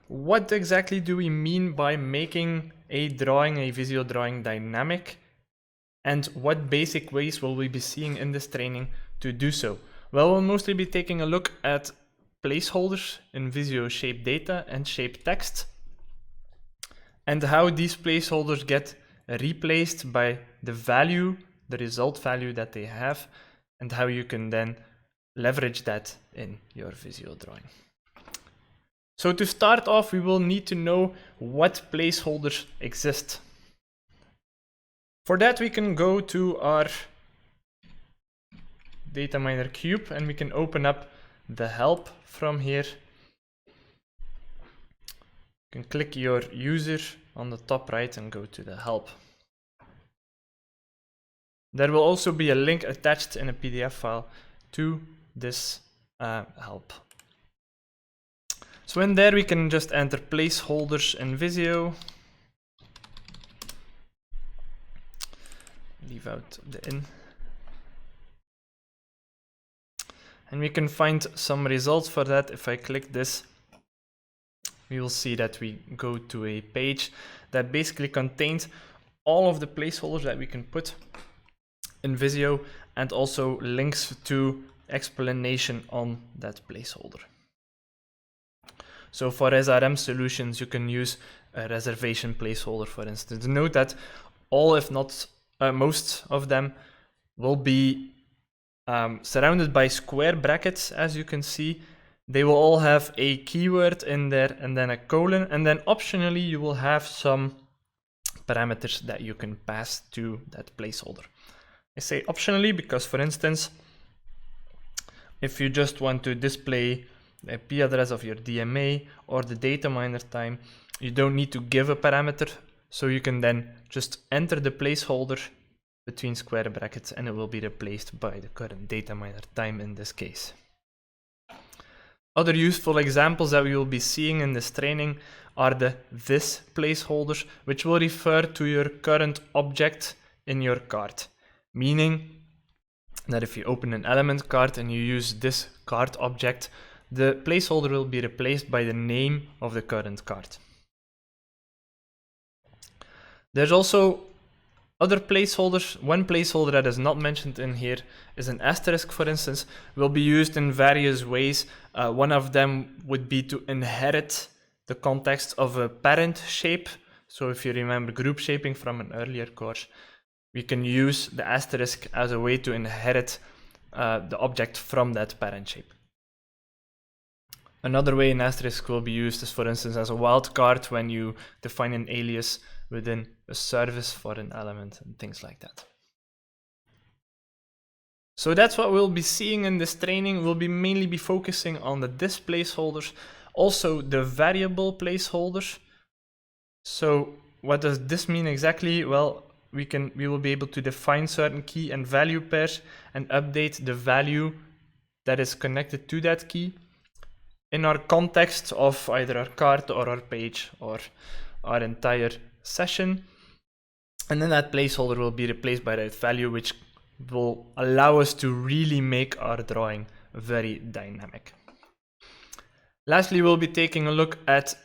what exactly do we mean by making a visual drawing dynamic? And what basic ways will we be seeing in this training to do so? Well, we'll mostly be taking a look at placeholders in Visio shape data and shape text, and how these placeholders get replaced by the value, the result value that they have, and how you can then leverage that in your Visio drawing. So to start off, we will need to know what placeholders exist. For that, we can go to our DataMiner cube and we can open up the help from here. You can click your user on the top right and go to the help. There will also be a link attached in a PDF file to this help. So in there we can just enter placeholders in Visio. Leave out the in. And we can find some results for that. If I click this, we will see that we go to a page that basically contains all of the placeholders that we can put in Visio, and also links to explanation on that placeholder. So for SRM solutions, you can use a reservation placeholder, for instance. Note that all, if not most of them, will be surrounded by square brackets, as you can see. They will all have a keyword in there and then a colon, and then optionally you will have some parameters that you can pass to that placeholder. I say optionally because, for instance, if you just want to display the IP address of your DMA or the data miner time, you don't need to give a parameter, so you can then just enter the placeholder between square brackets and it will be replaced by the current data miner time in this case. Other useful examples that we will be seeing in this training are the this placeholders, which will refer to your current object in your card. Meaning that if you open an element card and you use this card object, the placeholder will be replaced by the name of the current card. There's also other placeholders. One placeholder that is not mentioned in here is an asterisk, for instance, will be used in various ways. One of them would be to inherit the context of a parent shape. So if you remember group shaping from an earlier course, we can use the asterisk as a way to inherit the object from that parent shape. Another way an asterisk will be used is, for instance, as a wildcard when you define an alias within a service for an element and things like that. So that's what we'll be seeing in this training. We'll be mainly focusing on the this placeholders, also the variable placeholders. So what does this mean exactly? Well, we will be able to define certain key and value pairs and update the value that is connected to that key in our context of either our card or our page or our entire session. And then that placeholder will be replaced by that value, which will allow us to really make our drawing very dynamic. Lastly, we'll be taking a look at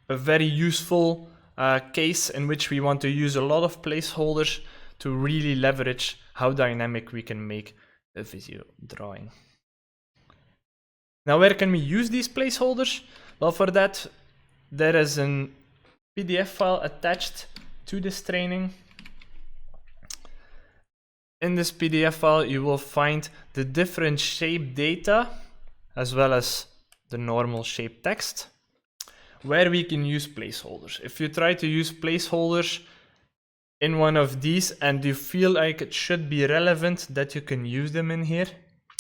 a very useful case in which we want to use a lot of placeholders to really leverage how dynamic we can make a Visio drawing. Now, where can we use these placeholders? Well, for that, there is a PDF file attached to this training. In this PDF file, you will find the different shape data as well as the normal shape text, where we can use placeholders. If you try to use placeholders in one of these and you feel like it should be relevant that you can use them in here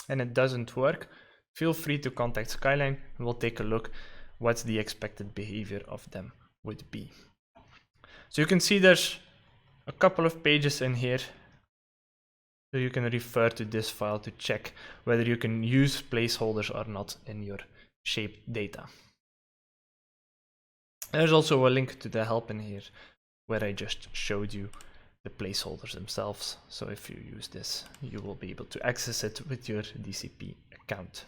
and it doesn't work, feel free to contact Skyline and we'll take a look what the expected behavior of them would be. So you can see there's a couple of pages in here. So you can refer to this file to check whether you can use placeholders or not in your shape data. There's also a link to the help in here where I just showed you the placeholders themselves. So if you use this, you will be able to access it with your DCP account.